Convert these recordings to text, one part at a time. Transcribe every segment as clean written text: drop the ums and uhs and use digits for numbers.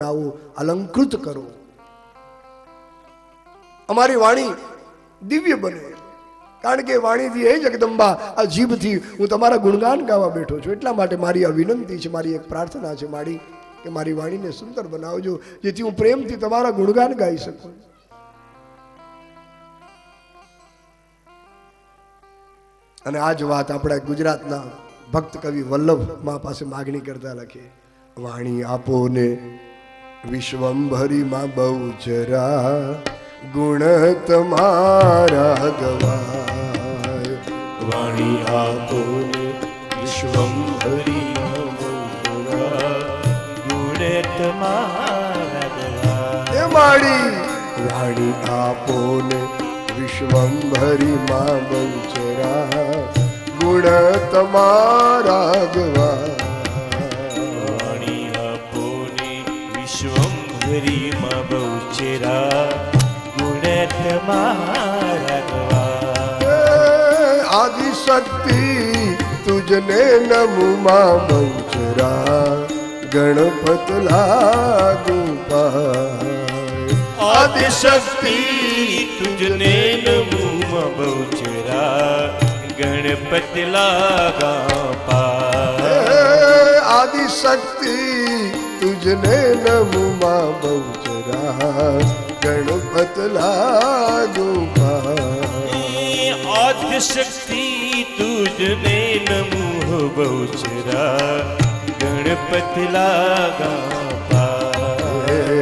આવો અલંકૃત કરો, અમારી વાણી દિવ્ય બને, કારણ કે વાણીથી હે જગદંબા આ જીભથી હું તમારા ગુણગાન ગાવા બેઠો છું. એટલા માટે મારી આ વિનંતી છે, મારી એક પ્રાર્થના છે મારી, કે મારી વાણીને સુંદર બનાવજો, જેથી હું પ્રેમથી તમારા ગુણગાન ગાઈ શકું. અને આ જ વાત આપણા ગુજરાતના ભક્ત કવિ વલ્લભ મા પાસે માગણી કરતા લખે, વાણી આપો ને વિશ્વંભરીમાં બહુ જરા ગુણ તમારા ગવાય. વાણી આપો ને વિશ્વંભરીમાં બહુ જરા ગુણ તમારા ગવાય. એ માડી વાણી આપો ને વિશ્વંભરીમાં બહુ જરા ગુણ તમારા ગવાય. વિશ્વંભરીમાં બહુ ચેરા ગુણ તમારા ગવાય. આદિશક્તિ તુજને નમુમાં બહુ ચરા ગણપત લાગુ પાય. આદિશક્તિ તુજને નમુમાં બહુ ચેરા ગણપત લાગા પાય. આદિશક્તિ તુજને નમુમાં બહુ ચરા ગણપત લાગુ પાય. આદિશક્તિ તુજને નમો બહુ ચરા ગણપત લાગા પાય.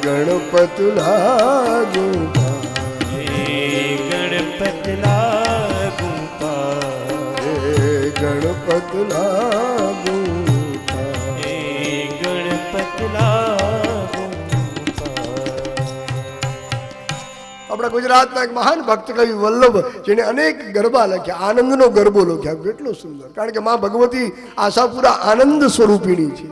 ગણપત લાગુ પાય. ગણપત લાગુ પાય. ગણપત લાગુ આપણા ગુજરાતના એક મહાન ભક્ત કવિ વલ્લભ, જેને અનેક ગરબા લખ્યા, આનંદનો ગરબો લખ્યા, કેટલો સુંદર. કારણ કે માં ભગવતી આશાપુરા આનંદ સ્વરૂપિણી છે,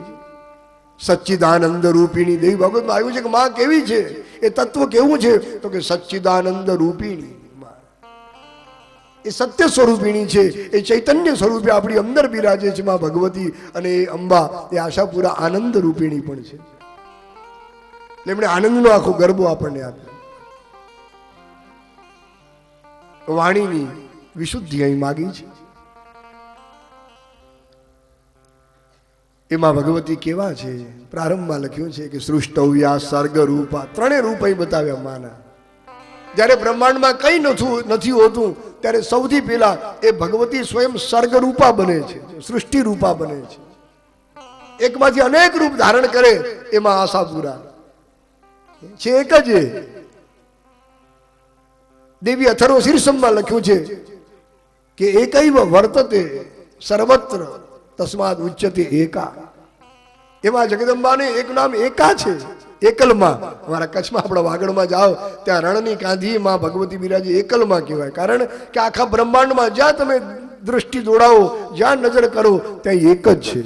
સચ્ચિદાનંદ રૂપિણી. દેવી ભાગવતમાં આવ્યું છે કે માં કેવી છે, એ તત્વ કેવું છે, તો કે સચ્ચિદાનંદ રૂપિણી, એ સત્ય સ્વરૂપિણી છે, એ ચૈતન્ય સ્વરૂપે આપણી અંદર બિરાજે છે માં ભગવતી. અને એ અંબા એ આશાપુરા આનંદ રૂપિણી પણ છે. એટલે એમણે આનંદનો આખો ગરબો આપણને આપ્યો. વાણીની વિશુદ્ધિ અહીં માગી છે. એમાં ભગવતી કેવા છે, પ્રારંભમાં લખ્યું છે કે સૃષ્ટવ્યા સર્ગ રૂપા, ત્રણેય રૂપ અહીં બતાવ્યા માના. જ્યારે બ્રહ્માંડમાં કંઈ નથી હોતું ત્યારે સૌથી પહેલા એ ભગવતી સ્વયં સર્ગ રૂપા બને છે, સૃષ્ટિ રૂપા બને છે. એકમાંથી અનેક રૂપ ધારણ કરે, એમાં આશાપુરા છે એક જ. દેવી અથર્વ શીર્ષમાં લખ્યું છે કે એકૈવ વર્તતે સર્વત્ર તસ્માદ ઉચ્યતે એકા. એમાં જગદંબાને એક નામ એકા છે, એકલમાં. અમારા કચ્છમાં આપણા વાગડમાં જાઓ ત્યાં રણની કાંધી માં ભગવતી બિરાજી એકલમાં કહેવાય. કારણ કે આખા બ્રહ્માંડમાં જ્યાં તમે દૃષ્ટિ દોડાવો, જ્યાં નજર કરો, ત્યાં એક જ છે.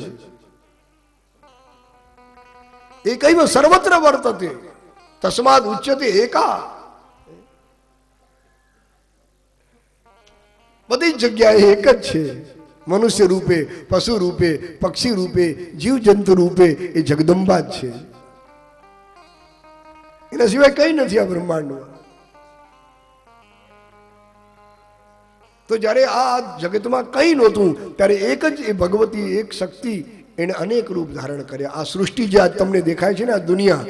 એકૈવ સર્વત્ર વર્તતે તસ્માદ ઉચ્યતે એકા. બધી જગ્યાએ એક જ છે. મનુષ્ય રૂપે, પશુ રૂપે, પક્ષી રૂપે, જીવ જંતુ રૂપે એ જગદંબા જ છે. એના સિવાય કઈ નથી આ બ્રહ્માંડમાં. તો જ્યારે આ જગતમાં કઈ નહોતું ત્યારે એક જ એ ભગવતી, એક શક્તિ, એને અનેક રૂપ ધારણ કર્યા. આ સૃષ્ટિ જે આજ તમને દેખાય છે ને, આ દુનિયા,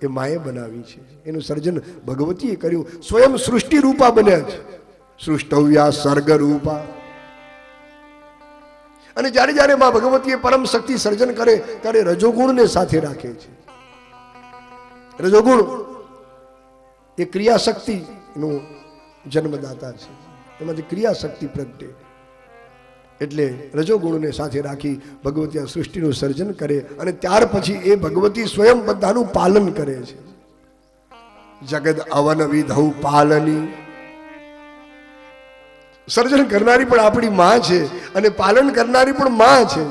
એ માએ બનાવી છે. એનું સર્જન ભગવતીએ કર્યું. સ્વયં સૃષ્ટિ રૂપા બન્યા છે, સૃષ્ટવ્યા સર્ગ રૂપા. અને જ્યારે જ્યારે માં ભગવતીએ પરમ શક્તિ સર્જન કરે ત્યારે રજોગુણને સાથે રાખે છે. રજોગુણ એ ક્રિયાશક્તિ નું જન્મદાતા છે, એમાંથી ક્રિયાશક્તિ પ્રગટે. એટલે રજોગુણને સાથે રાખી ભગવતી આ સૃષ્ટિનું સર્જન કરે, અને ત્યાર પછી એ ભગવતી સ્વયં બધાનું પાલન કરે છે. જગદ અવન વિધૌ પાલની. સર્જન કરનારી પણ આપણી માં છે, અને પાલન કરનારી પણ માં છે.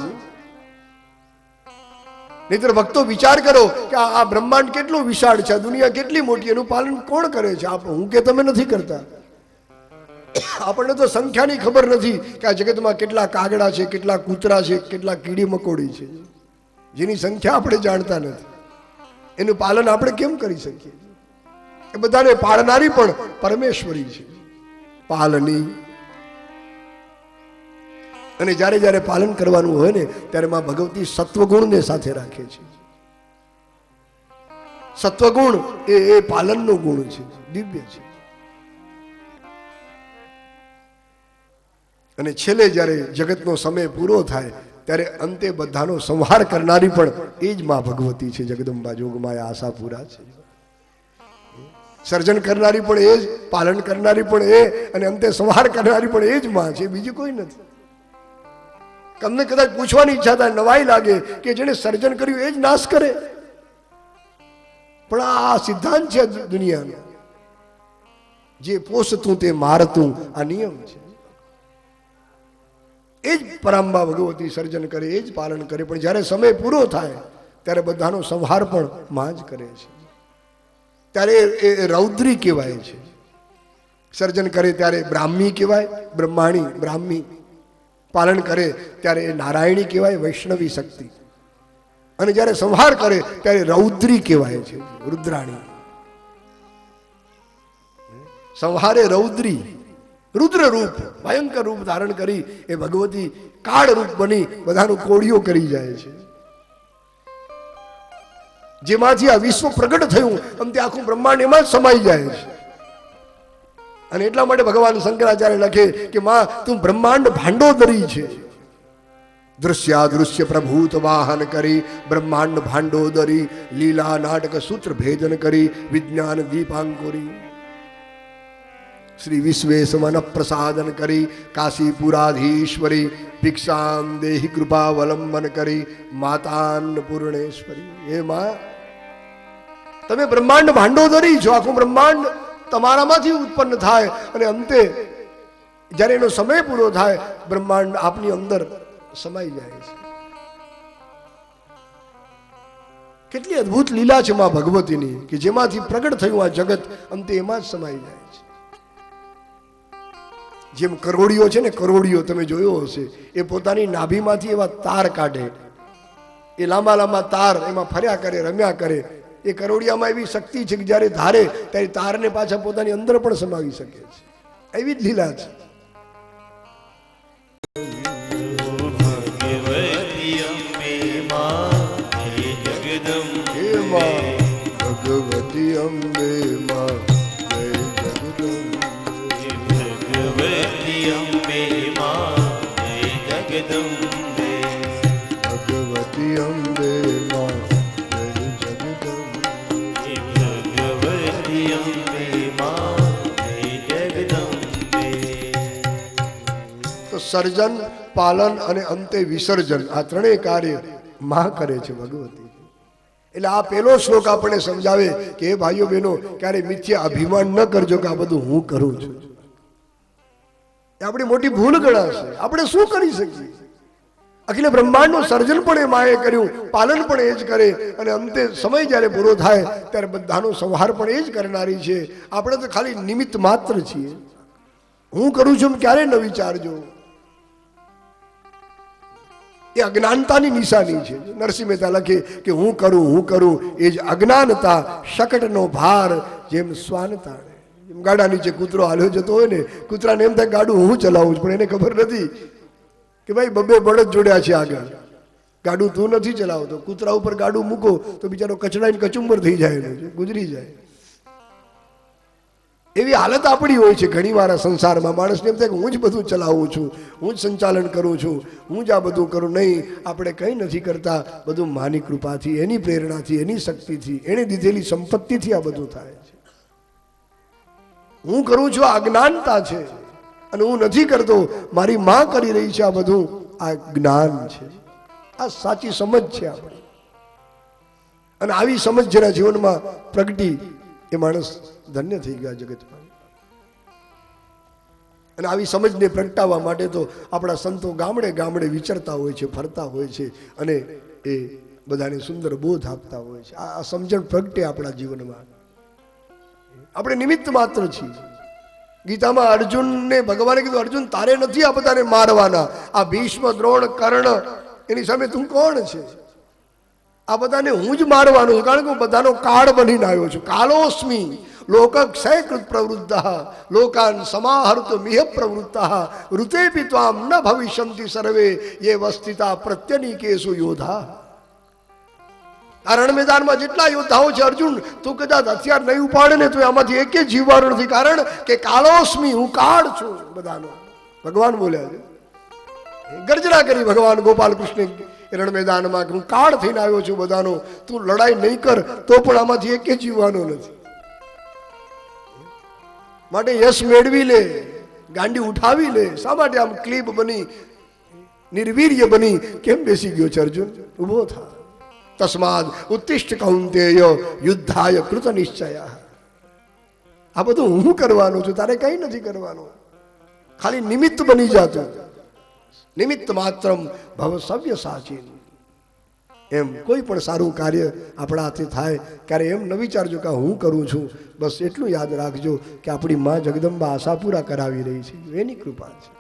નહીતર ભક્તો વિચાર કરો કે આ બ્રહ્માંડ કેટલું વિશાળ છે, આ દુનિયા કેટલી મોટી, એનું પાલન કોણ કરે છે? હું કે તમે નથી કરતા. આપણને તો સંખ્યાની ખબર નથી કે આ જગતમાં કેટલા કાગડા છે, કેટલા કૂતરા છે, કેટલા કીડી મકોડી છે, જેની સંખ્યા આપણે જાણતા નથી. એનું પાલન આપણે કેમ કરી શકીએ? એ બધાને પાળનારી પણ પરમેશ્વરી છે, પાલની. અને જ્યારે જ્યારે પાલન કરવાનું હોય ને ત્યારે માં ભગવતી સત્વગુણને સાથે રાખે છે. સત્વગુણ એ પાલનનો ગુણ છે, દિવ્ય છે. અને છેલ્લે જ્યારે જગતનો સમય પૂરો થાય ત્યારે અંતે બધાનો સંહાર કરનારી પણ એ જ માં ભગવતી છે, જગદંબા જોગમાયા આશાપુરા છે. સર્જન કરનારી પણ એ જ, પાલન કરનારી પણ એ, અને અંતે સંહાર કરનારી પણ એ જ માં છે, બીજી કોઈ નથી. તમને કદાચ પૂછવાની ઈચ્છા થાય, નવાઈ લાગે કે જેને સર્જન કર્યું એ જ નાશ કરે, પણ આ સિદ્ધાંત છે દુનિયાનો. જે પોષતું તે મારતું, આ નિયમ છે. એ જ પરાંબા ભગવતી સર્જન કરે, એ જ પાલન કરે, પણ જ્યારે સમય પૂરો થાય ત્યારે બધાનો સંહાર પણ માં જ કરે છે. ત્યારે એ રૌદ્રી કહેવાય છે. સર્જન કરે ત્યારે બ્રાહ્મી કહેવાય, બ્રહ્માણી બ્રાહ્મી. પાલન કરે ત્યારે એ નારાયણી કહેવાય, વૈષ્ણવી શક્તિ. અને જ્યારે સંહાર કરે ત્યારે રૌદ્રી કહેવાય છે, રુદ્રાણી. સંહારે રૌદ્રી, રુદ્ર રૂપ, ભયંકર રૂપ ધારણ કરી એ ભગવતી કાળ રૂપ બની બધાનું કોળીઓ કરી જાય છે. જેમાંથી આ વિશ્વ પ્રગટ થયું આમ તે આખું બ્રહ્માંડ એમાં જ સમાઈ જાય છે. અને એટલા માટે ભગવાન શંકરાચાર્ય લખે કે માં તું બ્રહ્માંડ ભાંડોદરી છે. દૃશ્યાદૃશ્ય પ્રભૂત વાહન કરી બ્રહ્માંડ ભાંડોદરી, લીલા નાટક સૂત્ર ભેદન કરી વિજ્ઞાન દીપાંકુરી. શ્રી વિશ્વેશમન પ્રસાદન કરી કાશીપુરાધીશ્વરી, ભિક્ષામ દેહી કૃપાવલંબન કરી માતાન પૂર્ણેશ્વરી. એ માં તમે બ્રહ્માંડ ભાંડોદરી છો, આખું બ્રહ્માંડ તમારામાંથી ઉત્પન્ન થાય અને અંતે જ્યારે એનો સમય પૂરો થાય બ્રહ્માંડ આપની અંદર સમાઈ જાય છે. કેટલી અદ્ભુત લીલા છે માં ભગવતીની કે જેમાંથી પ્રગટ થયું આ જગત અંતે એમાં જ સમાઈ જાય છે. જેમ કરોડિયો છે ને, કરોડિયો તમે જોયો હશે, એ પોતાની નાભીમાંથી એવા તાર કાઢે, એ લાંબા લાંબા તાર એમાં ફર્યા કરે, રમ્યા કરે. એ કરોડિયામાં એવી શક્તિ છે કે જ્યારે ધારે ત્યારે તારને પાછા પોતાની અંદર પણ સમાવી શકે છે. એવી જ લીલા છે. ભગવતી અંબે માં ભગવતી અંબે માં જય જગદંબે, ભગવતી અંબે માં ભગવતી અંબે માં જય જગદંબે. તો સર્જન, પાલન અને અંતે વિસર્જન આ ત્રણેય કાર્ય માં કરે છે ભગવતી. એટલે આ પહેલો શ્લોક આપણને સમજાવે કે હે ભાઈઓ બહેનો, ક્યારે મિથ્યા અભિમાન ન કરજો કે આ બધું હું કરું છું. એ આપણી મોટી ભૂલ ગણાશે. આપણે શું કરી શકીએ? અખિલ બ્રહ્માંડનું સર્જન પણ એ માએ કર્યું, પાલન પણ એ જ કરે, અને અંતે સમય જ્યારે પૂરો થાય ત્યારે બધાનો સંહાર પણ એ જ કરનારી છે. આપણે તો ખાલી નિમિત્ત માત્ર છીએ. હું કરું છું ક્યારે ન વિચારજો. એ અજ્ઞાનતાની નિશાની છે. નરસિંહ મહેતા લખે કે હું કરું એ જ અજ્ઞાનતા, શકટનો ભાર જેમ શ્વાન તાણે. જેમ ગાડા નીચે કૂતરો હાલ્યો જતો હોય ને, કૂતરાને એમ થાય ગાડું હું ચલાવું છું, પણ એને ખબર નથી કે ભાઈ બબે બળદ જોડ્યા છે આગળ, ગાડું તું નથી ચલાવતો. કૂતરા ઉપર ગાડું મૂકો તો બિચારો કચડાઈને કચુંબર થઈ જાય, ગુજરી જાય. એવી હાલત આપણી હોય છે ઘણી વાર સંસારમાં. માણસને એમ થાય કે હું જ બધું ચલાવું છું, હું જ સંચાલન કરું છું, હું જ આ બધું કરું. નહીં, આપણે કંઈ નથી કરતા. બધું માની કૃપાથી, એની પ્રેરણાથી, એની શક્તિથી, એણે દીધેલી સંપત્તિથી આ બધું થાય છે. હું કરું છું આ અજ્ઞાનતા છે, અને હું નથી કરતો, મારી માં કરી રહી છે આ બધું, આ જ્ઞાન છે. આ સાચી સમજ છે આપણે. અને આવી સમજ જેના જીવનમાં પ્રગટી એ માણસ ધન્ય થઈ ગયા જગતમાં. અને આવી સમજને પ્રગટાવવા માટે તો આપણા સંતો ગામડે ગામડે વિચરતા હોય છે, ફરતા હોય છે, અને એ બધાને સુંદર બોધ આપતા હોય છે. આ સમજણ પ્રગટે આપણા જીવનમાં. આપણે નિમિત્ત માત્ર છીએ. ગીતામાં અર્જુનને ભગવાને કીધું, અર્જુન તારે નથી આ બધાને મારવાના. આ ભીષ્મ, દ્રોણ, કર્ણ, એની સામે તું કોણ છે? આ બધાને હું જ મારવાનો છું, કારણ કે હું બધાનો કાળ બનીને આવ્યો છું. કાલોસ્મી લોકક્ષયકૃત પ્રવૃદ્ધ લોકાન સમાહર્તો મિહ પ્રવૃત્ત ઋતેપી ત્વામ ન ભવિષ્યંતિ સર્વે યે વસ્થિતા પ્રત્યનીકેષુ યોધા. આ રણ મેદાનમાં જેટલા યોદ્ધાઓ છે અર્જુન, તું કદાચ હથિયાર નહીં ઉપાડે ને તો આમાંથી એકે જીવવાનું નથી, કારણ કે કાલોસ્મી, હું કાળ છું બધાનો. ભગવાન બોલ્યા છે, ગર્જના કરી ભગવાન ગોપાલ કૃષ્ણ રણ મેદાનમાં કે હું કાળ થઈને આવ્યો છું બધાનો, તું લડાઈ નહીં કર તો પણ આમાંથી એકે જીવવાનો નથી. માટે યશ મેળવી લે, ગાંડી ઉઠાવી લે. શા માટે આમ ક્લીબ બની, નિર્વીર્ય બની કેમ બેસી ગયો છે અર્જુન? ઉભો થા. તસ્માદ ઉત્તિષ્ઠ કૌંતેય યુદ્ધાય કૃત નિશ્ચય. આ બધું હું કરવાનું છું, તારે કઈ નથી કરવાનું. ખાલી નિમિત્ત બની જાતું. નિમિત્ત માત્રમ ભવ સવ્ય સાચીન. એમ કોઈ પણ સારું કાર્ય આપણા હાથે થાય ત્યારે એમ ન વિચારજો કે હું કરું છું. બસ એટલું યાદ રાખજો કે આપણી માં જગદંબા આશા પૂરા કરાવી રહી છે, એની કૃપા છે.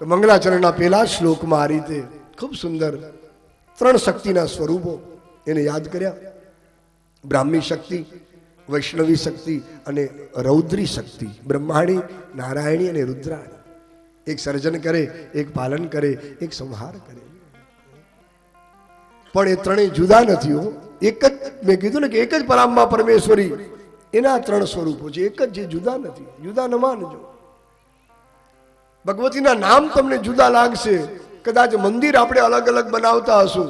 તો મંગલાચરણના પહેલા શ્લોકમાં આ રીતે ખૂબ સુંદર 3 શક્તિના સ્વરૂપો એને યાદ કર્યા. બ્રાહ્મી શક્તિ, વૈષ્ણવી શક્તિ અને રૌદ્રી શક્તિ. બ્રહ્માણી, નારાયણી અને રુદ્રાણી. એક સર્જન કરે, એક પાલન કરે, એક સંહાર કરે. પણ એ ત્રણેય જુદા નથી હો. એક જ, મેં કીધું ને કે એક જ પરાંબા પરમેશ્વરી, એના 3 સ્વરૂપો છે, એક જ, જે જુદા નથી. જુદા ન માનજો. ભગવતીના નામ તમને જુદા લાગશે. કદાચ મંદિર આપણે અલગ અલગ બનાવતા હશું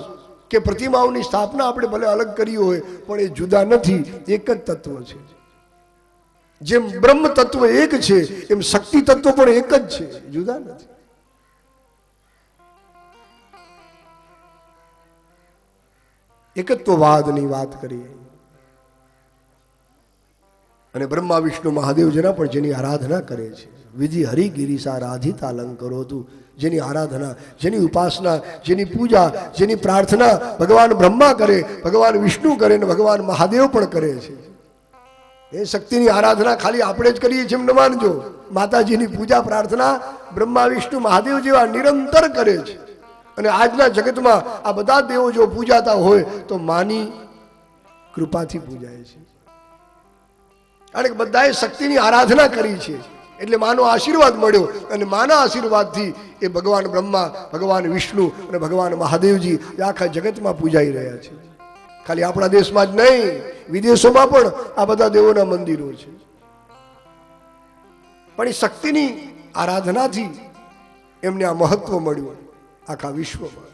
કે પ્રતિમાઓની સ્થાપના આપણે ભલે અલગ કરી હોય, પણ એ જુદા નથી, એક જ તત્વ છે. જેમ બ્રહ્મ તત્વ એક છે એમ શક્તિ તત્વ પણ એક જ છે, જુદા નથી. એકત્વવાદની વાત કરીએ. અને બ્રહ્મા વિષ્ણુ મહાદેવ જેના પણ જેની આરાધના કરે છે, વિધિ હરિગિરિસા રાધિતા અલંકરો તું, જેની આરાધના, જેની ઉપાસના, જેની પૂજા, જેની પ્રાર્થના ભગવાન બ્રહ્મા કરે, ભગવાન વિષ્ણુ કરે ને ભગવાન મહાદેવ પણ કરે છે. એ શક્તિની આરાધના ખાલી આપણે જ કરીએ છીએ એમ ન માનજો. માતાજીની પૂજા પ્રાર્થના બ્રહ્મા વિષ્ણુ મહાદેવ જેવા નિરંતર કરે છે. અને આજના જગતમાં આ બધા દેવો જો પૂજાતા હોય તો માની કૃપાથી પૂજાય છે. કારણ કે બધાએ શક્તિની આરાધના કરી છે એટલે માનો આશીર્વાદ મળ્યો. અને માના આશીર્વાદથી એ ભગવાન બ્રહ્મા, ભગવાન વિષ્ણુ અને ભગવાન મહાદેવજી આખા જગતમાં પૂજાઈ રહ્યા છે. ખાલી આપણા દેશમાં જ નહીં, વિદેશોમાં પણ આ બધા દેવોના મંદિરો છે. પણ એ શક્તિની આરાધનાથી એમને આ મહત્વ મળ્યું આખા વિશ્વમાં.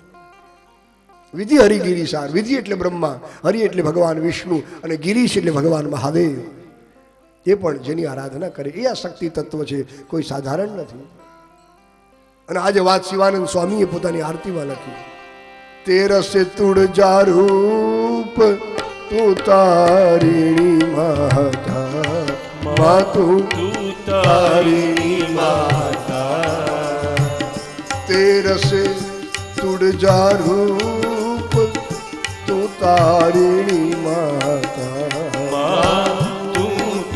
વિધિ હરિગિરિસાર, વિધિ એટલે બ્રહ્મા, હરિ એટલે ભગવાન વિષ્ણુ અને ગિરીશ એટલે ભગવાન મહાદેવ. એ પણ જેની આરાધના કરે એ આ શક્તિ તત્વ છે, કોઈ સાધારણ નથી. અને આજે વાત શિવાનંદ સ્વામીએ પોતાની આરતીમાં લખી. તેરસે તુડજા રૂપ તું તારીણી માતા, માતું તારીણી માતા. તેરસે તુડજા રૂપ તું તારીણી માતા,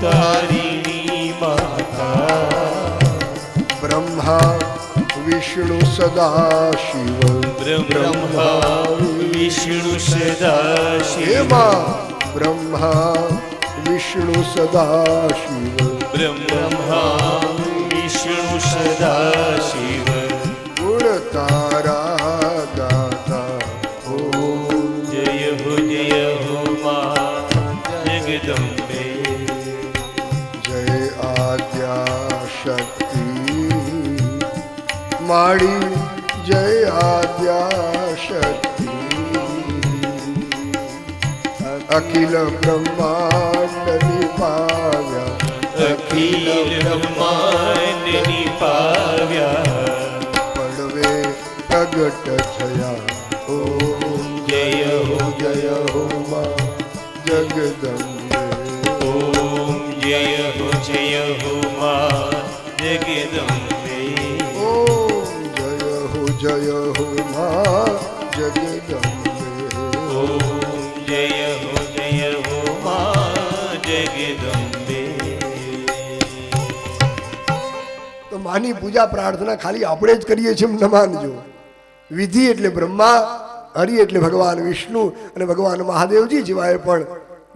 તારીણી માતા. બ્રહ્મા વિષ્ણુ સદા શિવ, બ્રહ્મા વિષ્ણુ સદા શિવ. બ્રહ્મા વિષ્ણુ સદા શિવ, બ્રહ્મા વિષ્ણુ સદા શિવ. ગુણ તારા દાતા ઓમ જય હો મા જગદંબે. શક્તિ માડી જય આદ્યા શક્તિ, અખિલ બ્રહ્માંડ નિપાવ્યા, અખિલ બ્રહ્માંડ નિપાવ્યા. પડવે પ્રગટ થયા. ઓમ જય હો મા જગદંબે. ઓમ જય હો મા જગદંબે. ઓમ જય હો મા જગદંબે. ઓમ જય હો મા જગદંબે. તો માની પૂજા પ્રાર્થના ખાલી આપણે જ કરીએ છીએ એમ ન માનજો. વિધિ એટલે બ્રહ્મા, હરિ એટલે ભગવાન વિષ્ણુ અને ભગવાન મહાદેવજી જેવાએ પણ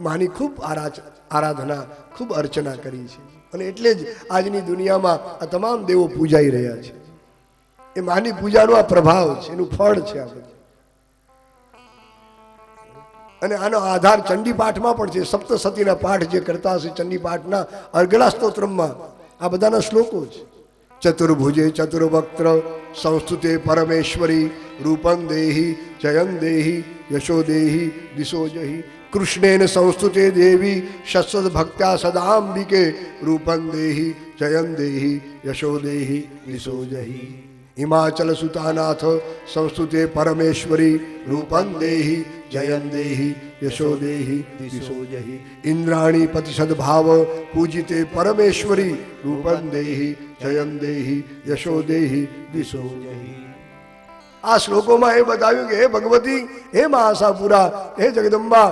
માની ખૂબ આરાધના ખૂબ અર્ચના કરી છે અને એટલે જ આજની દુનિયામાં આ તમામ દેવો પૂજાઈ રહ્યા છે. એ માની પૂજાનો આ પ્રભાવ છે, એનું ફળ છે આ બધું. અને આનો આધાર ચંડી પાઠમાં પણ છે. સપ્તસતીના પાઠ જે કરતા હશે ચંડી પાઠના અર્ગળા સ્તોત્રમાં આ બધાના શ્લોકો છે. ચતુર્ભુજે ચતુર્વક્ત્ર સંસ્તુતે પરમેશ્વરી રૂપં દેહી જયં દેહી યશો દેહી દિશો જહી કૃષ્ણેન સંસ્તુતે દેવી શશ્વત ભક્ત્યા સદાંબિકે રૂપં દેહી જયં દેહી યશો દેહી દિશો જહી હિમાચલ સુતાનાથ સંસ્તુતે પરમેશ્વરી રૂપં દેહી જયં દેહી યશો દેહી દિશો જહી ઇન્દ્રાણી પતિ સદભાવ પૂજિતે પરમેશ્વરી રૂપં દેહી જયં દેહી યશો દેહી દિશો જહી. આ શ્લોકોમાં એ બતાવ્યું કે હે ભગવતી, હે મા આશાપુરા, હે જગદંબા,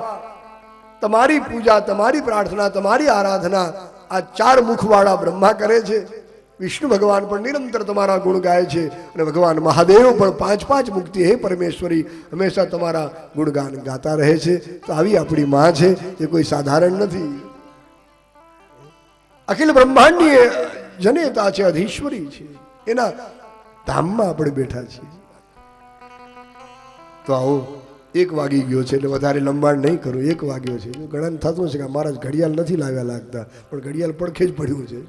તમારી પૂજા, તમારી પ્રાર્થના, તમારી આરાધના આ ચાર મુખવાળા બ્રહ્મા કરે છે. વિષ્ણુ ભગવાન પણ નિરંતર તમારા ગુણ ગાય છે અને ભગવાન મહાદેવ પણ 5 મુક્તિ હે પરમેશ્વરી હંમેશા તમારા ગુણગાન ગાતા રહે છે. તો આવી આપણી માં છે, એ કોઈ સાધારણ નથી. અખિલ બ્રહ્માંડીય જનેતા છે, અધીશ્વરી છે. એના ધામમાં આપણે બેઠા છીએ. તો આવો 1 વાગી ગયો છે એટલે વધારે લંબાણ નહીં કરું. 1 વાગ્યો છે. ઘણાને થતું છે કે મારા ઘડિયાળ નથી લાવ્યા લાગતા, પણ ઘડિયાળ પડખે જ પડ્યું છે.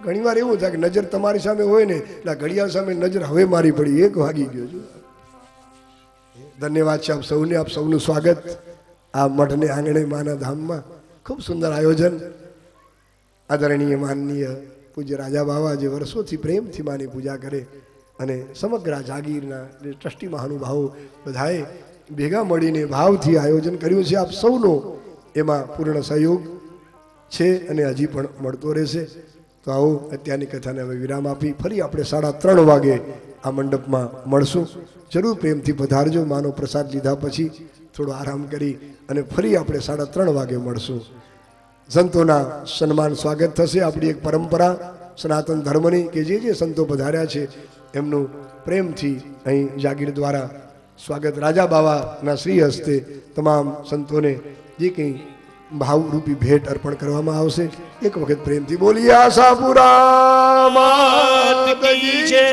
ઘણી વાર એવું થાય કે નજર તમારી સામે હોય ને એટલે ઘડિયાળ સામે નજર હવે મારી પડી. 1 વાગી ગયો છે. ધન્યવાદ છે આપ સૌને, આપ સૌનું સ્વાગત આ મઠને આંગણે માના ધામમાં. ખૂબ સુંદર આયોજન. આદરણીય માનનીય પૂજ્ય રાજા બાવા જે વર્ષોથી પ્રેમથી માની પૂજા કરે અને સમગ્ર જાગીરના જે ટ્રસ્ટી મહાનુભાવો બધાએ ભેગા મળીને ભાવથી આયોજન કર્યું છે. આપ સૌનો એમાં પૂર્ણ સહયોગ છે અને હજી પણ મળતો રહેશે. તો આવો અત્યારની કથાને હવે વિરામ આપી ફરી આપણે 3:30 વાગે આ મંડપમાં મળશું. જરૂર પ્રેમથી પધારજો. માનો પ્રસાદ લીધા પછી થોડો આરામ કરી અને ફરી આપણે 3:30 વાગે મળશું. સંતોના સન્માન સ્વાગત થશે. આપણી એક પરંપરા સનાતન ધર્મની કે જે સંતો પધાર્યા છે એમનું પ્રેમથી અહીં જાગીર દ્વારા સ્વાગત રાજા બાવાના શ્રી હસ્તે તમામ સંતોને જે કંઈ ભાવરૂપી ભેટ અર્પણ કરવામાં આવશે. એક વખત પ્રેમથી બોલીએ આશાપુરા માત કી જય.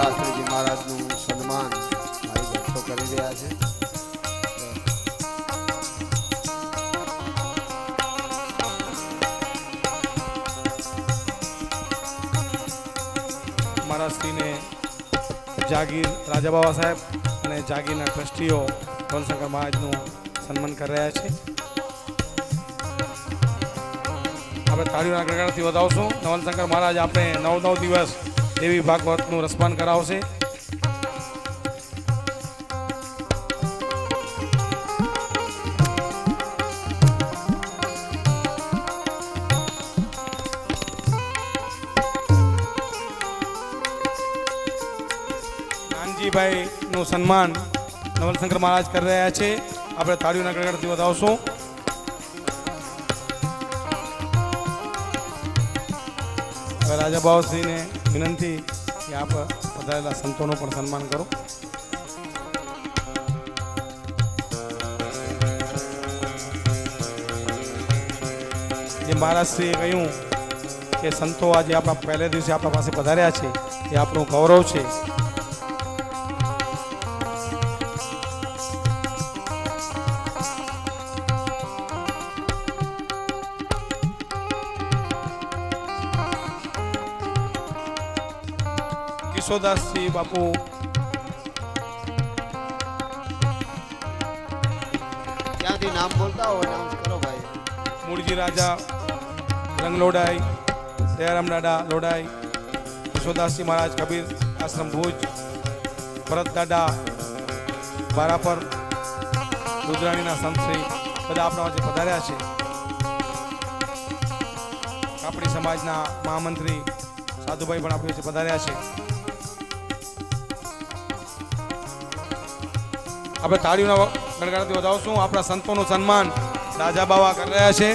શાસ્ત્રીજી મહારાજનું સન્માન ભાઈ ભક્તો કરી રહ્યા છે. મારા શ્રીને જાગીર રાજા બાબા સાહેબ અને જાગીરના ટ્રસ્ટીઓ નવલશંકર મહારાજનું સન્માન કરી રહ્યા છે. આપણે તાળીઓના ગણગણથી વધાવશું. નવલશંકર મહારાજ આપણે 9 દિવસ દેવી ભાગવતનું રસપાન કરાવશે. નાનજીભાઈનું સન્માન નવલશંકર મહારાજ કરી રહ્યા છે. આપણે તાળીઓના ગણગણથી વધાવશું. રાજા બાવાશ્રીને વિનંતી કે આપ પધારેલા સંતોનું પણ સન્માન કરો. જે મહારાજશ્રીએ કહ્યું કે સંતો આજે આપણા પહેલે દિવસે આપણા પાસે પધાર્યા છે એ આપણું ગૌરવ છે. કિશોરદાસજી બાપુ ક્યાંથી નામ બોલતા હો અનાઉન્સ કરો ભાઈ. મૂળજી રાજા રંગ લોડાઈ, દયારામ દાદા લોડાઈ, કિશોરદાસજી મહારાજ કબીર આશ્રમ ભુજ, ભરત દાદા બારાપર, રુદ્રાણીના સંતશ્રી બધા આપણા વચ્ચે પધાર્યા છે. કાપડી સમાજના મહામંત્રી સાધુભાઈ પણ આપણી વચ્ચે પધાર્યા છે. આપણે તાળીઓના ગણગણથી વધાવશું. આપણા સંતોનું સન્માન રાજા બાવા કરી રહ્યા છે.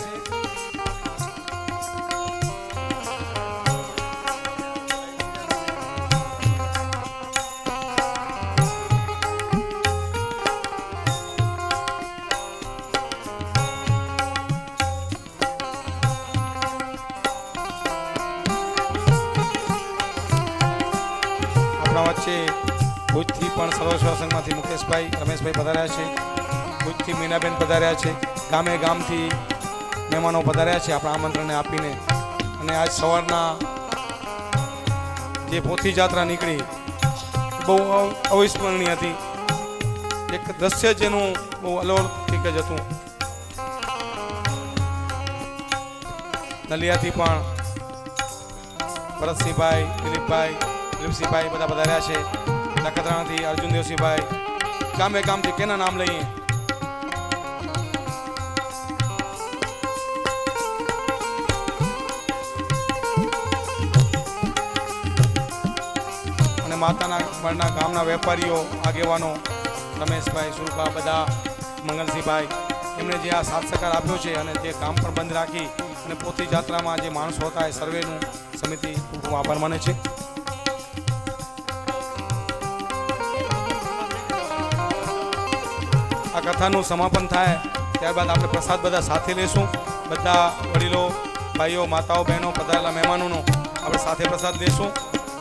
આપણા વચ્ચે ભુજથી પણ સર્વસ્વ સંઘમાંથી મુકેશભાઈ રમેશભાઈ પધાર્યા છે. ભુજથી મીનાબેન પધાર્યા છે. ગામે ગામથી મહેમાનો પધાર્યા છે આપણા આમંત્રણને આપીને. અને આજ સવારના જે પોથી જાત્રા નીકળી બહુ અવિસ્મરણીય હતી. એક દ્રશ્ય જેનું બહુ અલૌકિક જ હતું. નલિયાથી પણ ભરતસિંહભાઈ, દિલીપસિંહભાઈ બધા પધાર્યા છે. નખત્રાણાથી અર્જુન દેવસિંહભાઈ. ગામે ગામથી કેના નામ લઈએ. અને માતાના મળના ગામના વેપારીઓ, આગેવાનો રમેશભાઈ, સુરભા, બધા મંગલસિંહભાઈ, એમણે જે આ સાથ સહકાર આપ્યો છે અને જે કામ પણ બંધ રાખી અને પોથી જાત્રામાં જે માણસો હતા એ સર્વેનું સમિતિ ખૂબ ખૂબ આભાર માને છે. આ કથાનું સમાપન થાય ત્યારબાદ આપણે પ્રસાદ બધા સાથે લેશું. બધા વડીલો, ભાઈઓ, માતાઓ, બહેનો, પધારેલા મહેમાનોનો આપણે સાથે પ્રસાદ લેશું.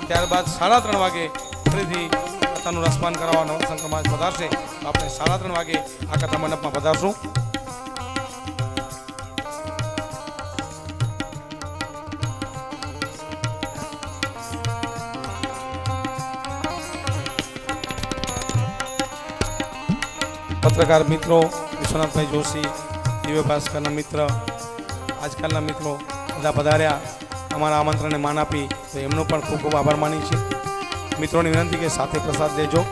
ત્યારબાદ 3:30 વાગે ફરીથી કથાનું રસપાન કરાવવા નવલશંકર મહારાજ પધારશે. તો આપણે 3:30 વાગે આ કથા મંડપમાં પધારશું. પત્રકાર મિત્રો, વિશ્વનાથભાઈ જોશી, દિવ્ય ભાસ્કરના મિત્ર, આજકાલના મિત્રો બધા પધાર્યા. અમારા આમંત્રણને માન આપી તો એમનો પણ ખૂબ ખૂબ આભાર માની છે. મિત્રોની વિનંતી કે સાથે પ્રસાદ લેજો.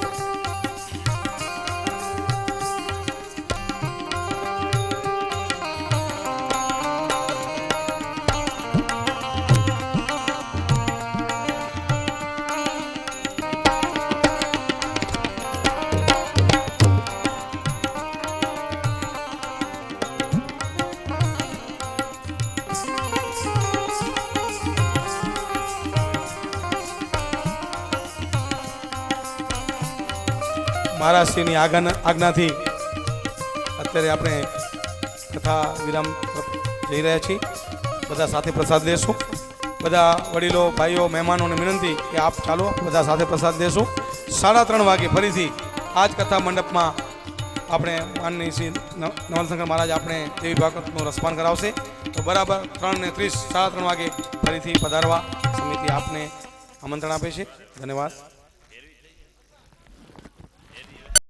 મહારાજશ્રીની આજ્ઞાથી અત્યારે આપણે કથા વિરામ જઈ રહ્યા છીએ. બધા સાથે પ્રસાદ લેશું. બધા વડીલો ભાઈઓ મહેમાનોને વિનંતી કે આપ ચાલો બધા સાથે પ્રસાદ લેશું. 3:30 વાગે ફરીથી આ જ કથા મંડપમાં આપણે માનની શ્રી નવલશંકર મહારાજ આપણે દેવી ભાગવતનું રસપાન કરાવશે. તો બરાબર 3:30 3:30 વાગે ફરીથી પધારવા સમિતિ આપને આમંત્રણ આપે છે. ધન્યવાદ.